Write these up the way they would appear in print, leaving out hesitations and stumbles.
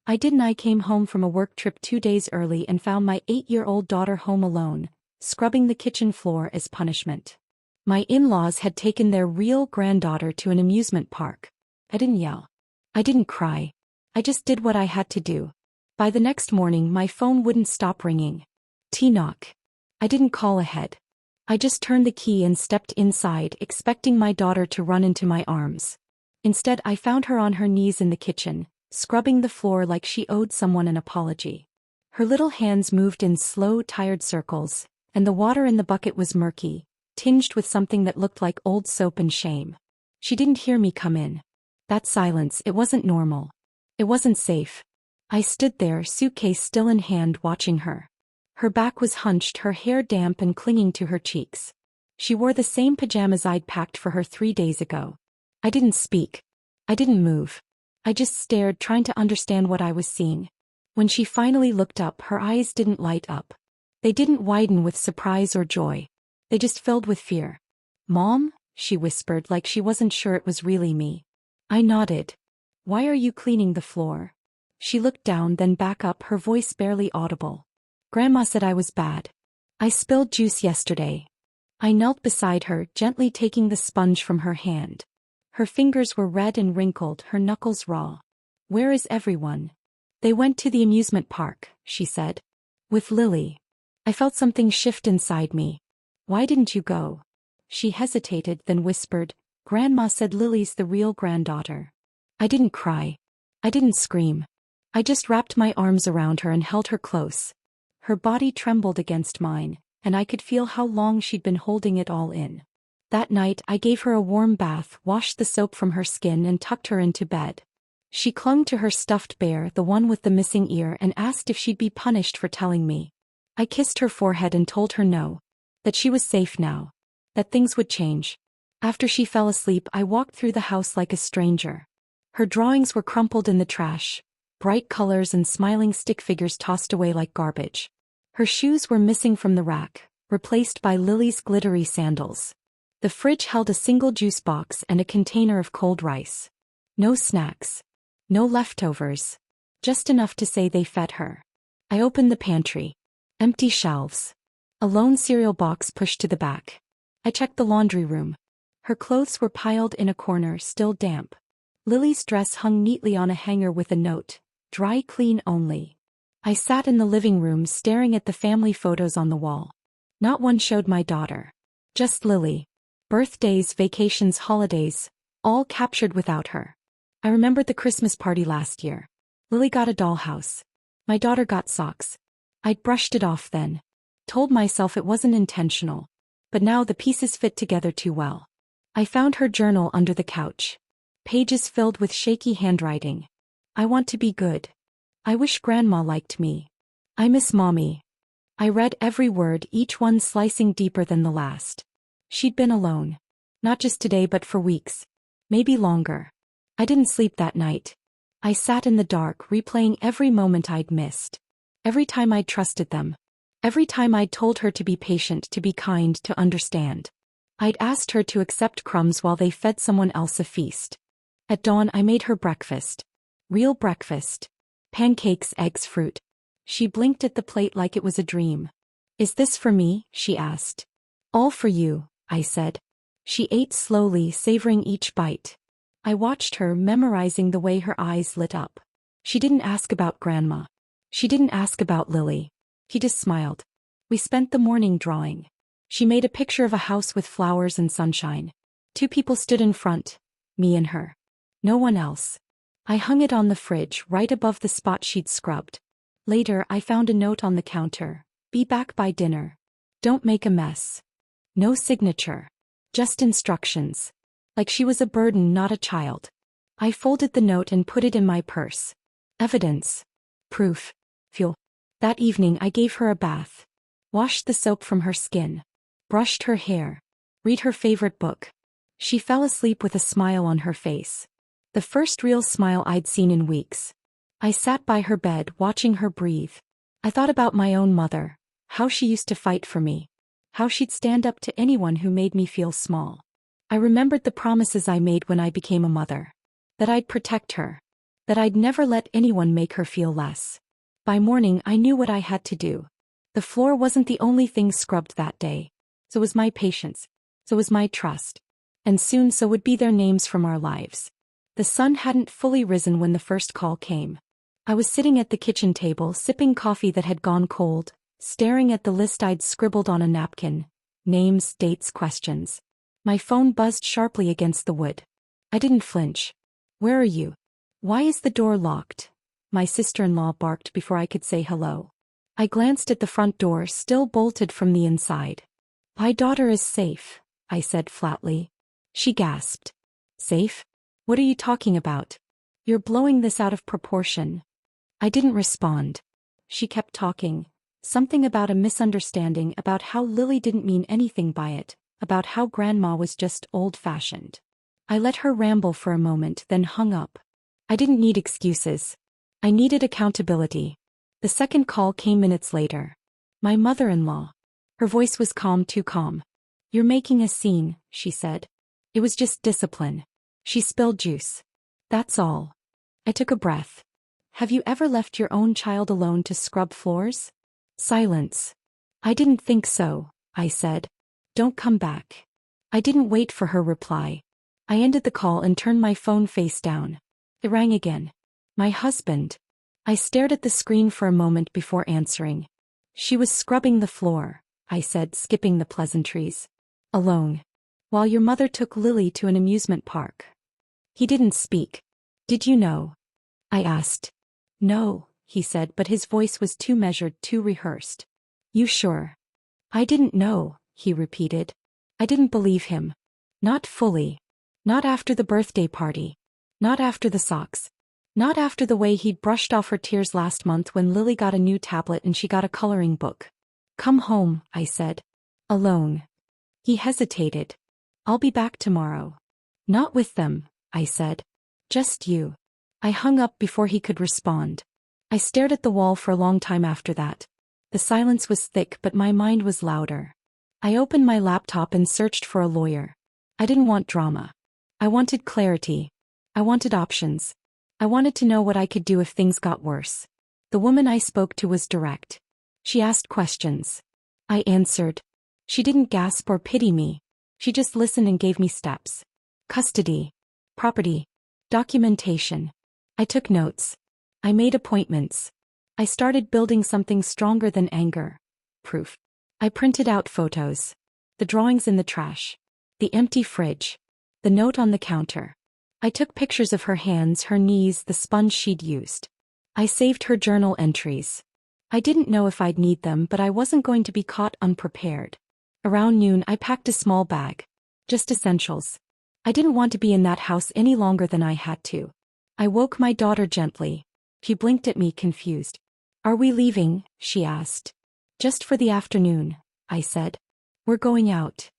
I came home from a work trip 2 days early and found my 8-year-old daughter home alone, scrubbing the kitchen floor as punishment. My in-laws had taken their real granddaughter to an amusement park. I didn't yell. I didn't cry. I just did what I had to do. By the next morning my phone wouldn't stop ringing. Knock. I didn't call ahead. I just turned the key and stepped inside, expecting my daughter to run into my arms. Instead, I found her on her knees in the kitchen, scrubbing the floor like she owed someone an apology. Her little hands moved in slow, tired circles, and the water in the bucket was murky, tinged with something that looked like old soap and shame. She didn't hear me come in. That silence, it wasn't normal. It wasn't safe. I stood there, suitcase still in hand, watching her. Her back was hunched, her hair damp and clinging to her cheeks. She wore the same pajamas I'd packed for her 3 days ago. I didn't speak. I didn't move. I just stared, trying to understand what I was seeing. When she finally looked up, her eyes didn't light up. They didn't widen with surprise or joy. They just filled with fear. "Mom?" she whispered, like she wasn't sure it was really me. I nodded. "Why are you cleaning the floor?" She looked down, then back up, her voice barely audible. "Grandma said I was bad. I spilled juice yesterday." I knelt beside her, gently taking the sponge from her hand. Her fingers were red and wrinkled, her knuckles raw. "Where is everyone?" "They went to the amusement park," she said. "With Lily." I felt something shift inside me. "Why didn't you go?" She hesitated, then whispered, "Grandma said Lily's the real granddaughter." I didn't cry. I didn't scream. I just wrapped my arms around her and held her close. Her body trembled against mine, and I could feel how long she'd been holding it all in. That night I gave her a warm bath, washed the soap from her skin and tucked her into bed. She clung to her stuffed bear, the one with the missing ear, and asked if she'd be punished for telling me. I kissed her forehead and told her no. That she was safe now. That things would change. After she fell asleep, I walked through the house like a stranger. Her drawings were crumpled in the trash, bright colors and smiling stick figures tossed away like garbage. Her shoes were missing from the rack, replaced by Lily's glittery sandals. The fridge held a single juice box and a container of cold rice. No snacks. No leftovers. Just enough to say they fed her. I opened the pantry. Empty shelves. A lone cereal box pushed to the back. I checked the laundry room. Her clothes were piled in a corner, still damp. Lily's dress hung neatly on a hanger with a note, "Dry clean only." I sat in the living room staring at the family photos on the wall. Not one showed my daughter. Just Lily. Birthdays, vacations, holidays, all captured without her. I remembered the Christmas party last year. Lily got a dollhouse. My daughter got socks. I'd brushed it off then. Told myself it wasn't intentional. But now the pieces fit together too well. I found her journal under the couch. Pages filled with shaky handwriting. "I want to be good. I wish Grandma liked me. I miss Mommy." I read every word, each one slicing deeper than the last. She'd been alone. Not just today but for weeks. Maybe longer. I didn't sleep that night. I sat in the dark, replaying every moment I'd missed. Every time I'd trusted them. Every time I'd told her to be patient, to be kind, to understand. I'd asked her to accept crumbs while they fed someone else a feast. At dawn I made her breakfast. Real breakfast. Pancakes, eggs, fruit. She blinked at the plate like it was a dream. "Is this for me?" she asked. "All for you," I said. She ate slowly, savoring each bite. I watched her, memorizing the way her eyes lit up. She didn't ask about Grandma. She didn't ask about Lily. He just smiled. We spent the morning drawing. She made a picture of a house with flowers and sunshine. 2 people stood in front, me and her. No one else. I hung it on the fridge, right above the spot she'd scrubbed. Later I found a note on the counter. "Be back by dinner. Don't make a mess." No signature. Just instructions. Like she was a burden, not a child. I folded the note and put it in my purse. Evidence. Proof. Fuel. That evening I gave her a bath. Washed the soap from her skin. Brushed her hair. Read her favorite book. She fell asleep with a smile on her face. The first real smile I'd seen in weeks. I sat by her bed, watching her breathe. I thought about my own mother, how she used to fight for me. How she'd stand up to anyone who made me feel small. I remembered the promises I made when I became a mother. That I'd protect her. that I'd never let anyone make her feel less. By morning I knew what I had to do. The floor wasn't the only thing scrubbed that day. So was my patience. So was my trust. And soon so would be their names from our lives. The sun hadn't fully risen when the first call came. I was sitting at the kitchen table sipping coffee that had gone cold, staring at the list I'd scribbled on a napkin. Names, dates, questions. My phone buzzed sharply against the wood. I didn't flinch. "Where are you? Why is the door locked?" my sister-in-law barked before I could say hello. I glanced at the front door, still bolted from the inside. "My daughter is safe," I said flatly. She gasped. "Safe? What are you talking about? You're blowing this out of proportion." I didn't respond. She kept talking. Something about a misunderstanding, about how Lily didn't mean anything by it, about how Grandma was just old-fashioned. I let her ramble for a moment, then hung up. I didn't need excuses. I needed accountability. The second call came minutes later. My mother-in-law. Her voice was calm, too calm. "You're making a scene," she said. "It was just discipline. She spilled juice. That's all." I took a breath. "Have you ever left your own child alone to scrub floors?" Silence. "I didn't think so," I said. "Don't come back." I didn't wait for her reply. I ended the call and turned my phone face down. It rang again. My husband. I stared at the screen for a moment before answering. "She was scrubbing the floor," I said, skipping the pleasantries. "Alone. While your mother took Lily to an amusement park." He didn't speak. "Did you know?" I asked. "No," he said, but his voice was too measured, too rehearsed. "You sure?" "I didn't know," he repeated. I didn't believe him. Not fully. Not after the birthday party. Not after the socks. Not after the way he'd brushed off her tears last month when Lily got a new tablet and she got a coloring book. "Come home," I said. "Alone." He hesitated. "I'll be back tomorrow." "Not with them," I said. "Just you." I hung up before he could respond. I stared at the wall for a long time after that. The silence was thick, but my mind was louder. I opened my laptop and searched for a lawyer. I didn't want drama. I wanted clarity. I wanted options. I wanted to know what I could do if things got worse. The woman I spoke to was direct. She asked questions. I answered. She didn't gasp or pity me. She just listened and gave me steps. Custody. Property. Documentation. I took notes. I made appointments. I started building something stronger than anger. Proof. I printed out photos. The drawings in the trash. The empty fridge. The note on the counter. I took pictures of her hands, her knees, the sponge she'd used. I saved her journal entries. I didn't know if I'd need them, but I wasn't going to be caught unprepared. Around noon, I packed a small bag. Just essentials. I didn't want to be in that house any longer than I had to. I woke my daughter gently. She blinked at me, confused. "Are we leaving?" she asked. "Just for the afternoon," I said. "We're going out."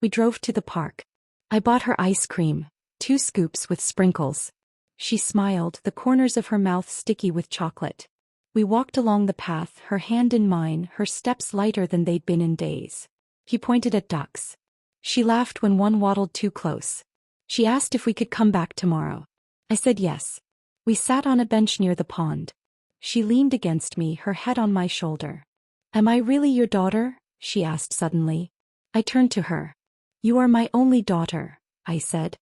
We drove to the park. I bought her ice cream, 2 scoops with sprinkles. She smiled, the corners of her mouth sticky with chocolate. We walked along the path, her hand in mine, her steps lighter than they'd been in days. He pointed at ducks. She laughed when one waddled too close. She asked if we could come back tomorrow. I said yes. We sat on a bench near the pond. She leaned against me, her head on my shoulder. "Am I really your daughter?" she asked suddenly. I turned to her. "You are my only daughter," I said.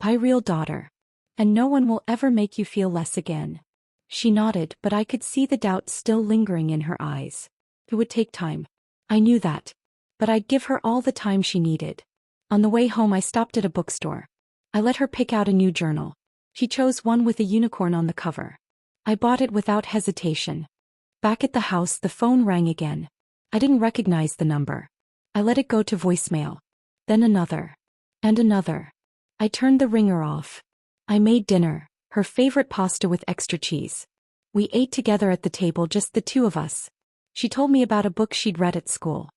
"My real daughter. And no one will ever make you feel less again." She nodded, but I could see the doubt still lingering in her eyes. It would take time. I knew that. But I'd give her all the time she needed. On the way home, I stopped at a bookstore. I let her pick out a new journal. She chose one with a unicorn on the cover. I bought it without hesitation. Back at the house, the phone rang again. I didn't recognize the number. I let it go to voicemail. Then another. And another. I turned the ringer off. I made dinner, her favorite pasta with extra cheese. We ate together at the table, just the two of us. She told me about a book she'd read at school.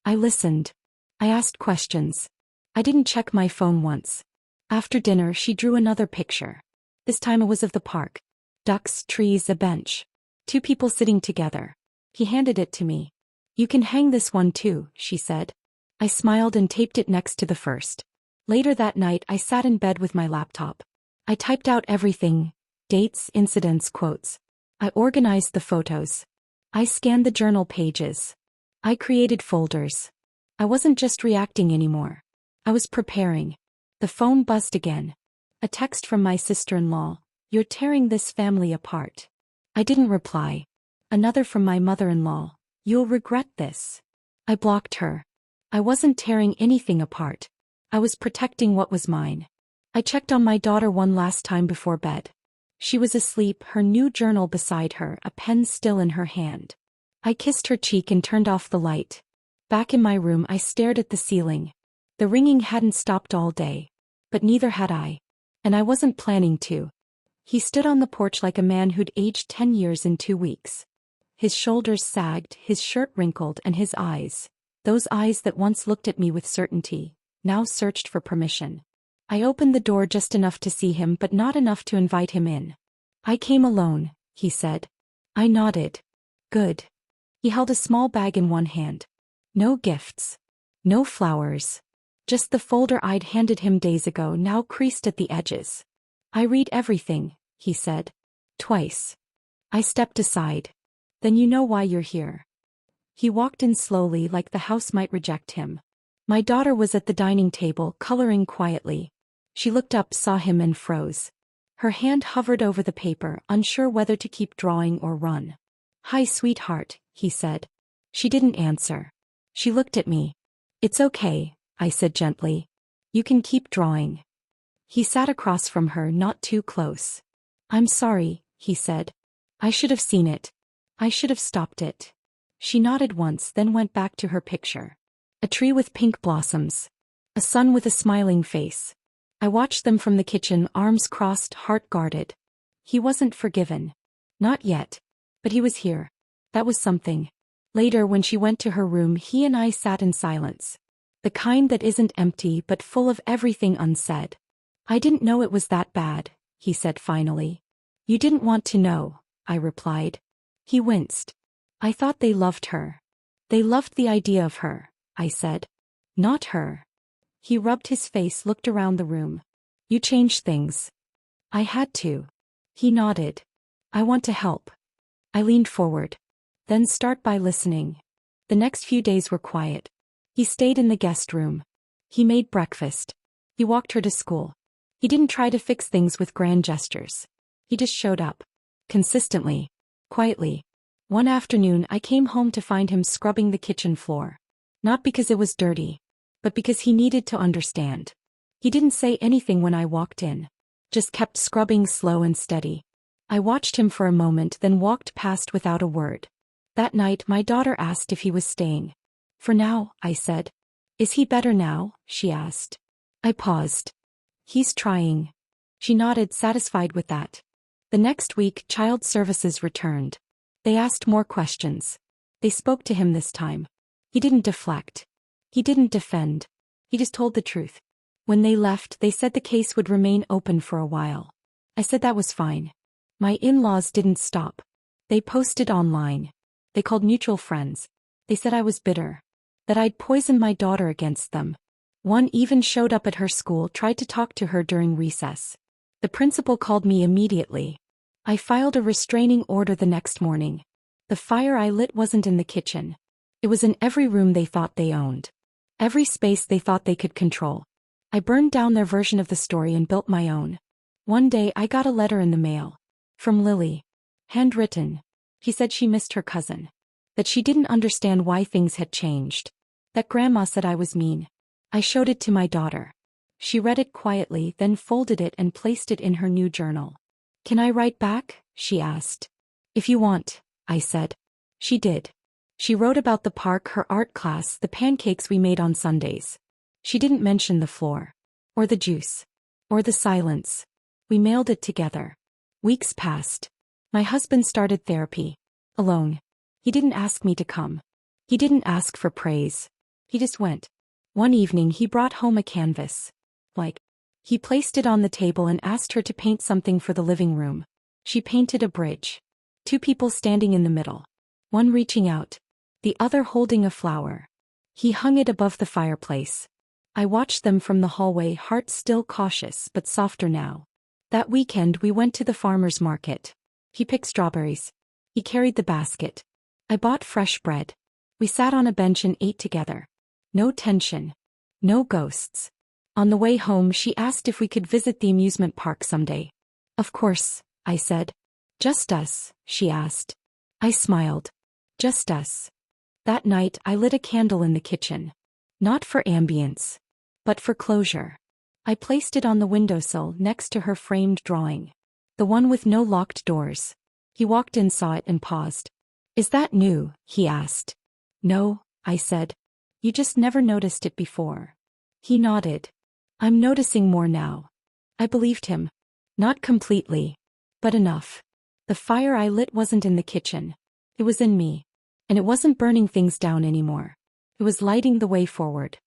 I listened. I asked questions. I didn't check my phone once. After dinner, she drew another picture. This time it was of the park. Ducks, trees, a bench. 2 people sitting together. He handed it to me. "You can hang this one too," she said. I smiled and taped it next to the first. Later that night, I sat in bed with my laptop. I typed out everything. Dates, incidents, quotes. I organized the photos. I scanned the journal pages. I created folders. I wasn't just reacting anymore. I was preparing. The phone buzzed again. A text from my sister-in-law. "You're tearing this family apart." I didn't reply. Another from my mother-in-law. "You'll regret this." I blocked her. I wasn't tearing anything apart. I was protecting what was mine. I checked on my daughter one last time before bed. She was asleep, her new journal beside her, a pen still in her hand. I kissed her cheek and turned off the light. Back in my room, I stared at the ceiling. The ringing hadn't stopped all day. But neither had I. And I wasn't planning to. He stood on the porch like a man who'd aged 10 years in 2 weeks. His shoulders sagged, his shirt wrinkled, and his eyes, those eyes that once looked at me with certainty, now searched for permission. I opened the door just enough to see him, but not enough to invite him in. "I came alone," he said. I nodded. "Good." He held a small bag in one hand. No gifts. No flowers. Just the folder I'd handed him days ago, now creased at the edges. "I read everything," he said. "Twice." I stepped aside. "Then you know why you're here." He walked in slowly, like the house might reject him. My daughter was at the dining table, coloring quietly. She looked up, saw him, and froze. Her hand hovered over the paper, unsure whether to keep drawing or run. "Hi, sweetheart," he said. She didn't answer. She looked at me. "It's okay," I said gently. "You can keep drawing." He sat across from her, not too close. "I'm sorry," he said. "I should have seen it. I should have stopped it." She nodded once, then went back to her picture. A tree with pink blossoms. A sun with a smiling face. I watched them from the kitchen, arms crossed, heart guarded. He wasn't forgiven. Not yet. But he was here. That was something. Later, when she went to her room, he and I sat in silence. The kind that isn't empty, but full of everything unsaid. "I didn't know it was that bad," he said finally. "You didn't want to know," I replied. He winced. "I thought they loved her." "They loved the idea of her," I said. "Not her." He rubbed his face, looked around the room. "You changed things." "I had to." He nodded. "I want to help." I leaned forward. "Then start by listening." The next few days were quiet. He stayed in the guest room. He made breakfast. He walked her to school. He didn't try to fix things with grand gestures. He just showed up. Consistently. Quietly. One afternoon, I came home to find him scrubbing the kitchen floor. Not because it was dirty, but because he needed to understand. He didn't say anything when I walked in. Just kept scrubbing, slow and steady. I watched him for a moment, then walked past without a word. That night, my daughter asked if he was staying. "For now," I said. "Is he better now?" she asked. I paused. "He's trying." She nodded, satisfied with that. The next week, child services returned. They asked more questions. They spoke to him this time. He didn't deflect. He didn't defend. He just told the truth. When they left, they said the case would remain open for a while. I said that was fine. My in-laws didn't stop. They posted online. They called mutual friends. They said I was bitter. That I'd poisoned my daughter against them. One even showed up at her school, tried to talk to her during recess. The principal called me immediately. I filed a restraining order the next morning. The fire I lit wasn't in the kitchen. It was in every room they thought they owned. Every space they thought they could control. I burned down their version of the story and built my own. One day I got a letter in the mail. From Lily. Handwritten. She said she missed her cousin. That she didn't understand why things had changed. That Grandma said I was mean. I showed it to my daughter. She read it quietly, then folded it and placed it in her new journal. "Can I write back?" she asked. "If you want," I said. She did. She wrote about the park, her art class, the pancakes we made on Sundays. She didn't mention the floor. Or the juice. Or the silence. We mailed it together. Weeks passed. My husband started therapy. Alone. He didn't ask me to come. He didn't ask for praise. He just went. One evening he brought home a canvas. He placed it on the table and asked her to paint something for the living room. She painted a bridge. 2 people standing in the middle. One reaching out. The other holding a flower. He hung it above the fireplace. I watched them from the hallway, heart still cautious but softer now. That weekend we went to the farmer's market. He picked strawberries. He carried the basket. I bought fresh bread. We sat on a bench and ate together. No tension. No ghosts. On the way home she asked if we could visit the amusement park someday. Of course, I said. Just us, she asked. I smiled. Just us. That night I lit a candle in the kitchen. Not for ambience, but for closure. I placed it on the windowsill next to her framed drawing. The one with no locked doors. He walked in, saw it and paused. Is that new? He asked. No, I said. You just never noticed it before. He nodded. I'm noticing more now. I believed him. Not completely, but enough. The fire I lit wasn't in the kitchen. It was in me. And it wasn't burning things down anymore. It was lighting the way forward.